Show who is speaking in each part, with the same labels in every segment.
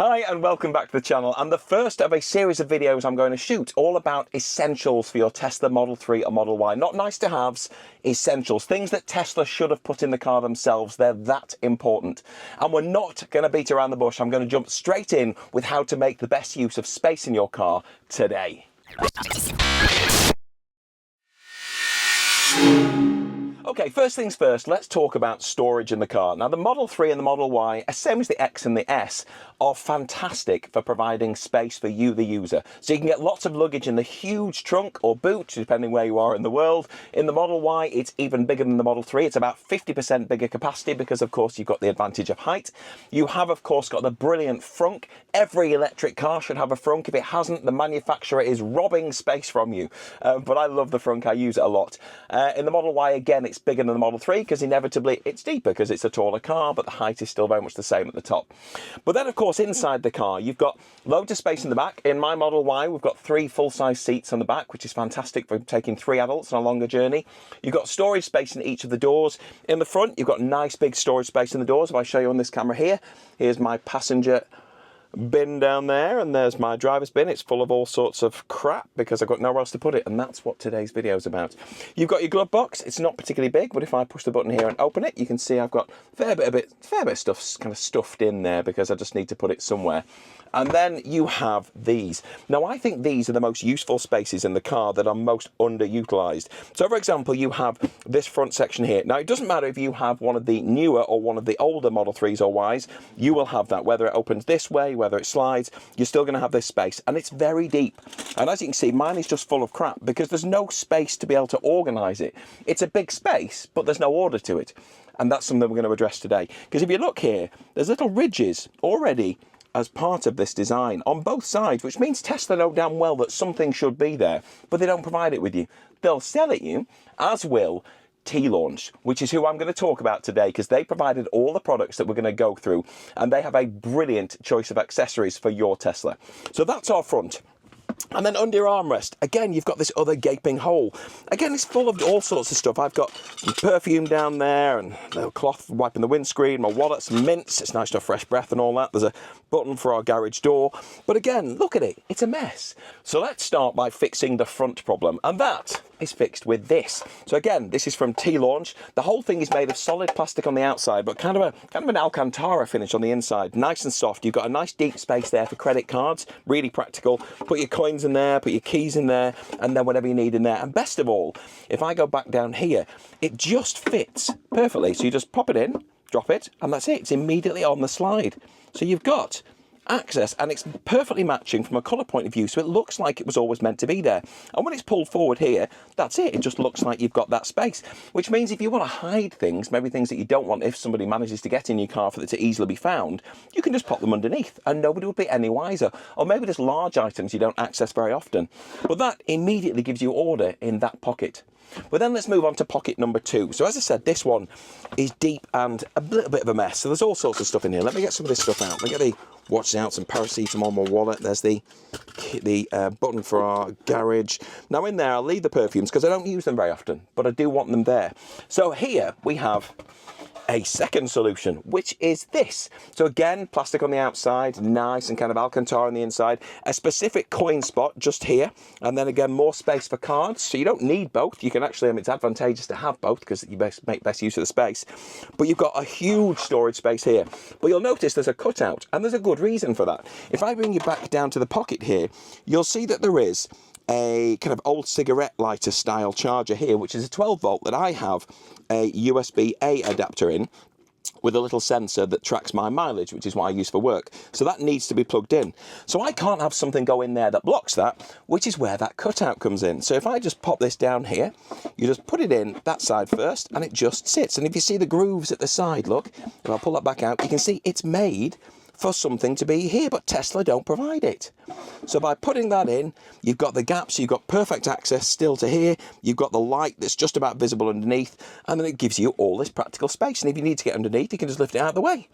Speaker 1: Hi and welcome back to the channel, and the first of a series of videos I'm going to shoot all about essentials for your Tesla Model 3 or Model Y. Not nice to haves, essentials. Things that Tesla should have put in the car themselves. They're that important. And we're not going to beat around the bush. I'm going to jump straight in with how to make the best use of space in your car today. Okay, first things first, let's talk about storage in the car. Now, the Model 3 and the Model Y, same as the X and the S, are fantastic for providing space for you, the user. So you can get lots of luggage in the huge trunk or boot, depending where you are in the world. In the Model Y, it's even bigger than the Model 3. It's about 50% bigger capacity because, of course, you've got the advantage of height. You have, of course, got the brilliant Frunk. Every electric car should have a Frunk. If it hasn't, the manufacturer is robbing space from you. But I love the Frunk. I use it a lot. In the Model Y, again, it's bigger than the Model 3 because inevitably it's deeper because it's a taller car, but the height is still very much the same at the top. But then, of course, inside the car, you've got loads of space in the back. In my Model Y, we've got 3 full-size seats on the back, which is fantastic for taking 3 adults on a longer journey. You've got storage space in each of the doors. In the front, you've got nice big storage space in the doors. If I show you on this camera here, here's my passenger bin down there, and there's my driver's bin. It's full of all sorts of crap because I've got nowhere else to put it, and that's what today's video is about. You've got your glove box. It's not particularly big, but if I push the button here and open it, you can see I've got a fair bit of stuff kind of stuffed in there because I just need to put it somewhere. And then you have these. Now, I think these are the most useful spaces in the car that are most underutilized. So, for example, you have this front section here. Now, it doesn't matter if you have one of the newer or one of the older Model 3s or Ys, you will have that. Whether it opens this way, whether it slides, you're still going to have this space. And it's very deep. And as you can see, mine is just full of crap because there's no space to be able to organize it. It's a big space, but there's no order to it. And that's something we're going to address today. Because if you look here, there's little ridges already as part of this design on both sides, which means Tesla know damn well that something should be there, but they don't provide it with you. They'll sell it you, as will T-Launch, which is who I'm going to talk about today, because they provided all the products that we're going to go through, and they have a brilliant choice of accessories for your Tesla. So that's our front. And then under your armrest, again, you've got this other gaping hole. Again, it's full of all sorts of stuff. I've got some perfume down there and a little cloth for wiping the windscreen, my wallet, some mints. It's nice to have fresh breath and all that. There's a button for our garage door. But again, look at it. It's a mess. So let's start by fixing the front problem. And that is fixed with this. So again, this is from T-Launch. The whole thing is made of solid plastic on the outside, but kind of an Alcantara finish on the inside. Nice and soft. You've got a nice deep space there for credit cards. Really practical. Put your coins in there, put your keys in there, and then whatever you need in there. And best of all, if I go back down here, it just fits perfectly. So you just pop it in, drop it, and that's it. It's immediately on the slide. So you've got access, and it's perfectly matching from a colour point of view, so it looks like it was always meant to be there. And when it's pulled forward here, that's it. It just looks like you've got that space, which means if you want to hide things, maybe things that you don't want if somebody manages to get in your car for it to easily be found, you can just pop them underneath and nobody would be any wiser. Or maybe just large items you don't access very often. But that immediately gives you order in that pocket. But then let's move on to pocket number 2. So as I said, this one is deep and a little bit of a mess. So there's all sorts of stuff in here. Let me get some of this stuff out. Let me get the watch out, some paracetamol, my wallet. There's the button for our garage. Now in there, I'll leave the perfumes because I don't use them very often, but I do want them there. So here we have a second solution, which is this. So again, plastic on the outside, nice and kind of Alcantara on the inside, a specific coin spot just here, and then again more space for cards. So you don't need both. You can actually, it's advantageous to have both because you make best use of the space. But you've got a huge storage space here. But you'll notice there's a cutout, and there's a good reason for that. If I bring you back down to the pocket here, you'll see that there is a kind of old cigarette lighter style charger here, which is a 12 volt that I have a USB-A adapter in with a little sensor that tracks my mileage, which is what I use for work. So that needs to be plugged in. So I can't have something go in there that blocks that, which is where that cutout comes in. So if I just pop this down here, you just put it in that side first and it just sits. And if you see the grooves at the side, look, if I pull that back out, you can see it's made for something to be here, but Tesla don't provide it. So by putting that in, you've got the gaps, you've got perfect access still to here, you've got the light that's just about visible underneath, and then it gives you all this practical space. And if you need to get underneath, you can just lift it out of the way.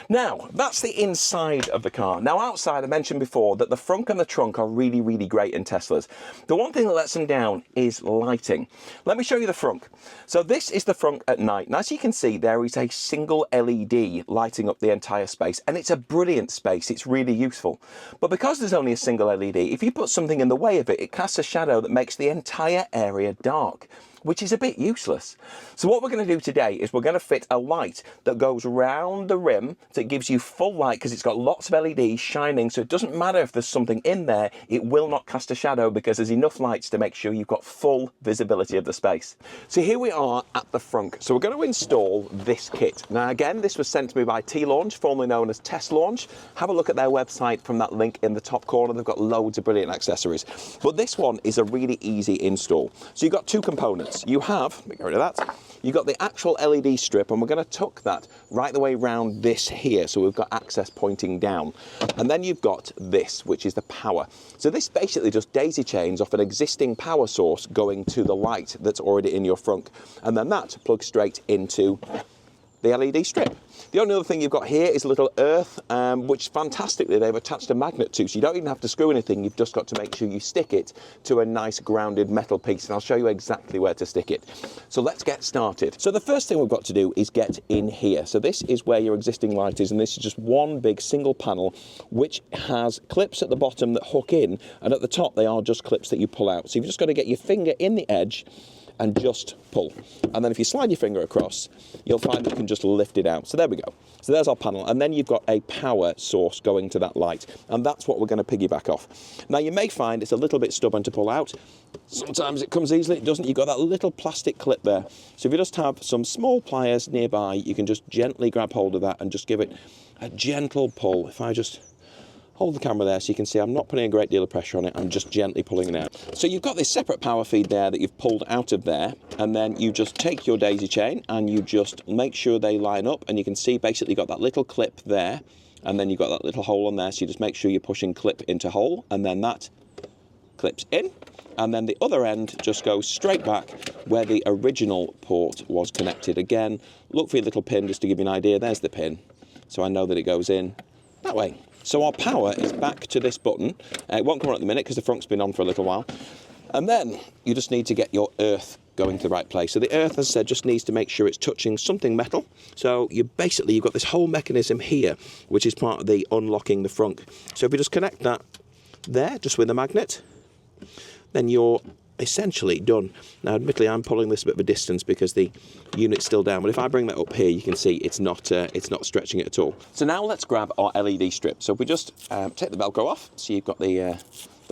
Speaker 1: Now, that's the inside of the car. Now, outside, I mentioned before that the frunk and the trunk are really, really great in Teslas. The one thing that lets them down is lighting. Let me show you the frunk. So this is the frunk at night. Now, as you can see, there is a single LED lighting up the entire space, and it's a brilliant space, it's really useful. But because there's only a single LED, if you put something in the way of it, it casts a shadow that makes the entire area dark, which is a bit useless. So what we're going to do today is we're going to fit a light that goes round the rim, so it gives you full light because it's got lots of LEDs shining, so it doesn't matter if there's something in there, it will not cast a shadow because there's enough lights to make sure you've got full visibility of the space. So here we are at the Frunk. So we're going to install this kit. Now again, this was sent to me by T-Launch, formerly known as Test Launch. Have a look at their website from that link in the top corner. They've got loads of brilliant accessories. But this one is a really easy install. So you've got two components. You have, get rid of that, you've got the actual LED strip, and we're going to tuck that right the way around this here, so we've got access pointing down. And then you've got this, which is the power. So this basically just daisy chains off an existing power source going to the light that's already in your Frunk. And then that plugs straight into the LED strip. The only other thing you've got here is a little earth, which fantastically they've attached a magnet to, so you don't even have to screw anything, you've just got to make sure you stick it to a nice grounded metal piece, and I'll show you exactly where to stick it. So let's get started. So the first thing we've got to do is get in here. So this is where your existing light is, and this is just one big single panel which has clips at the bottom that hook in, and at the top they are just clips that you pull out. So you've just got to get your finger in the edge and just pull. And then if you slide your finger across, you'll find that you can just lift it out. So there we go. So there's our panel. And then you've got a power source going to that light. And that's what we're going to piggyback off. Now you may find it's a little bit stubborn to pull out. Sometimes it comes easily, it doesn't. You've got that little plastic clip there. So if you just have some small pliers nearby, you can just gently grab hold of that and just give it a gentle pull. If I just hold the camera there so you can see I'm not putting a great deal of pressure on it, I'm just gently pulling it out. So you've got this separate power feed there that you've pulled out of there, and then you just take your daisy chain and you just make sure they line up, and you can see basically you've got that little clip there, and then you've got that little hole on there, so you just make sure you're pushing clip into hole, and then that clips in, and then the other end just goes straight back where the original port was connected. Again, look for your little pin just to give you an idea. There's the pin, so I know that it goes in that way. So our power is back to this button. It won't come on at the minute because the Frunk's been on for a little while. And then you just need to get your earth going to the right place. So the earth, as I said, just needs to make sure it's touching something metal. So you've got this whole mechanism here, which is part of the unlocking the Frunk. So if you just connect that there, just with a magnet, then you're essentially done. Now admittedly I'm pulling this a bit of a distance because the unit's still down, but if I bring that up here you can see it's not stretching it at all. So now let's grab our LED strip. So if we just take the Velcro off, so you've got the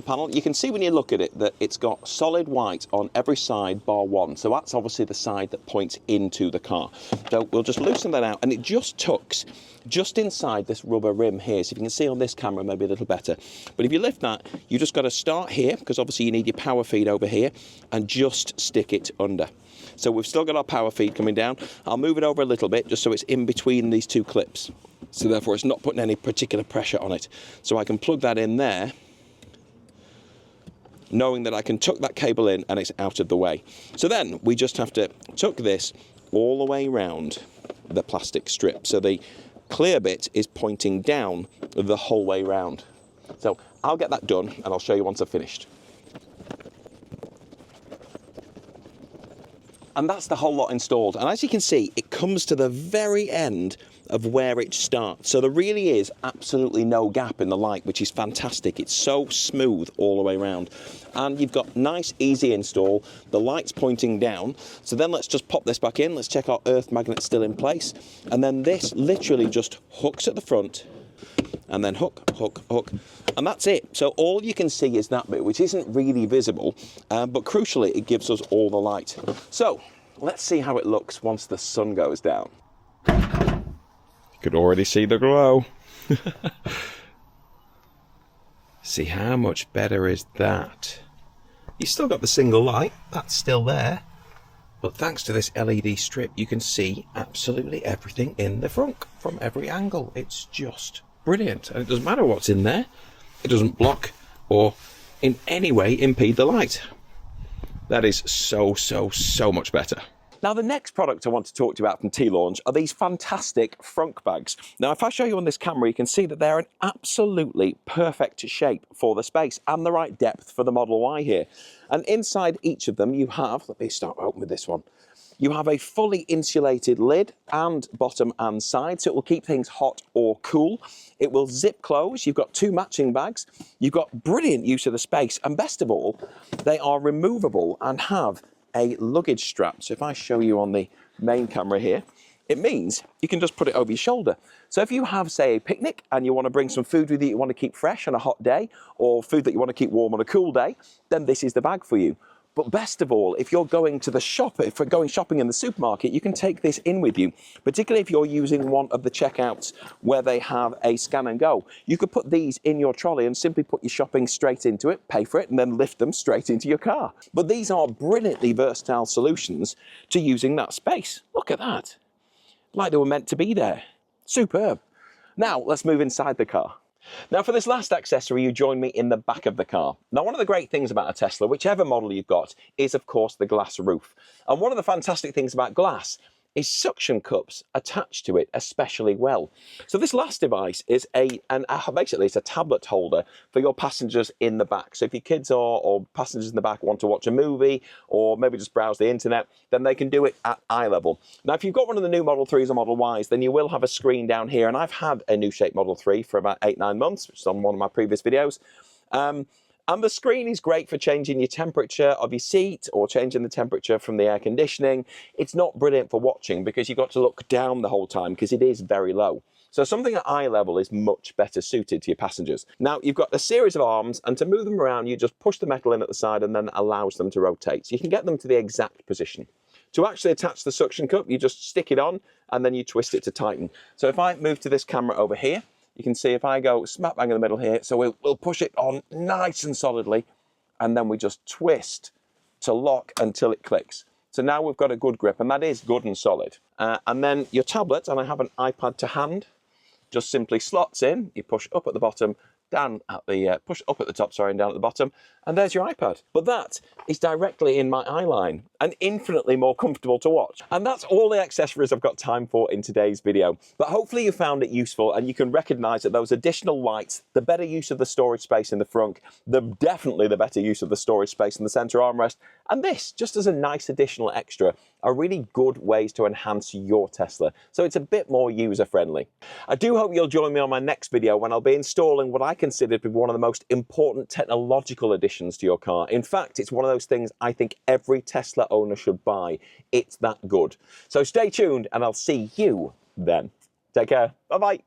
Speaker 1: panel, you can see when you look at it that it's got solid white on every side bar one, so that's obviously the side that points into the car. So we'll just loosen that out, and it just tucks just inside this rubber rim here. So if you can see on this camera maybe a little better, but if you lift that, you just got to start here because obviously you need your power feed over here, and just stick it under. So we've still got our power feed coming down. I'll move it over a little bit just so it's in between these two clips, so therefore it's not putting any particular pressure on it. So I can plug that in there, knowing that I can tuck that cable in and it's out of the way. So then we just have to tuck this all the way around the plastic strip. So the clear bit is pointing down the whole way round. So I'll get that done and I'll show you once I've finished. And that's the whole lot installed. And as you can see, it comes to the very end of where it starts. So there really is absolutely no gap in the light, which is fantastic. It's so smooth all the way around. And you've got nice, easy install. The light's pointing down. So then let's just pop this back in. Let's check our earth magnet's still in place. And then this literally just hooks at the front, and then hook, hook, hook, and that's it. So all you can see is that bit, which isn't really visible, but crucially, it gives us all the light. So let's see how it looks once the sun goes down. You could already see the glow. See how much better is that? You still got the single light, that's still there, but thanks to this LED strip, you can see absolutely everything in the Frunk from every angle. It's just brilliant, and it doesn't matter what's in there. It doesn't block or in any way impede the light. That is so much better. Now the next product I want to talk to you about from T-Launch are these fantastic Frunk bags. Now if I show you on this camera, you can see that they're an absolutely perfect shape for the space and the right depth for the Model Y here. And inside each of them you have, let me start out with this one, You have a fully insulated lid and bottom and side, so it will keep things hot or cool. It will zip close. You've got 2 matching bags. You've got brilliant use of the space, and best of all, they are removable and have a luggage strap. So if I show you on the main camera here, it means you can just put it over your shoulder. So if you have, say, a picnic and you want to bring some food with you you want to keep fresh on a hot day, or food that you want to keep warm on a cool day, then this is the bag for you. But best of all, if you're going to the shop, if you're going shopping in the supermarket, you can take this in with you, particularly if you're using one of the checkouts where they have a scan and go. You could put these in your trolley and simply put your shopping straight into it, pay for it, and then lift them straight into your car. But these are brilliantly versatile solutions to using that space. Look at that. Like they were meant to be there. Superb. Now, let's move inside the car. Now, for this last accessory, you join me in the back of the car. Now, one of the great things about a Tesla, whichever model you've got, is, of course, the glass roof. And one of the fantastic things about glass is suction cups attached to it especially well. So this last device is basically it's a tablet holder for your passengers in the back. So if your kids or passengers in the back want to watch a movie or maybe just browse the internet, then they can do it at eye level. Now, if you've got one of the new Model 3s or Model Ys, then you will have a screen down here. And I've had a new shape Model 3 for about 8-9 months, which is on one of my previous videos. And the screen is great for changing your temperature of your seat or changing the temperature from the air conditioning. It's not brilliant for watching because you've got to look down the whole time because it is very low. So something at eye level is much better suited to your passengers. Now, you've got a series of arms, and to move them around, you just push the metal in at the side and then allows them to rotate. So you can get them to the exact position. To actually attach the suction cup, you just stick it on and then you twist it to tighten. So if I move to this camera over here, you can see if I go smack bang in the middle here, so we'll push it on nice and solidly, and then we just twist to lock until it clicks. So now we've got a good grip, and that is good and solid. And then your tablet, and I have an iPad to hand, just simply slots in. You push up at the bottom, down at the push up at the top, sorry, and down at the bottom, and there's your iPad. But that is directly in my eye line and infinitely more comfortable to watch. And that's all the accessories I've got time for in today's video. But hopefully you found it useful and you can recognize that those additional lights, the better use of the storage space in the front, definitely the better use of the storage space in the center armrest, and this, just as a nice additional extra, are really good ways to enhance your Tesla. So it's a bit more user-friendly. I do hope you'll join me on my next video when I'll be installing what I consider to be one of the most important technological additions to your car. In fact, it's one of those things I think every Tesla owner should buy. It's that good. So stay tuned and I'll see you then. Take care. Bye-bye.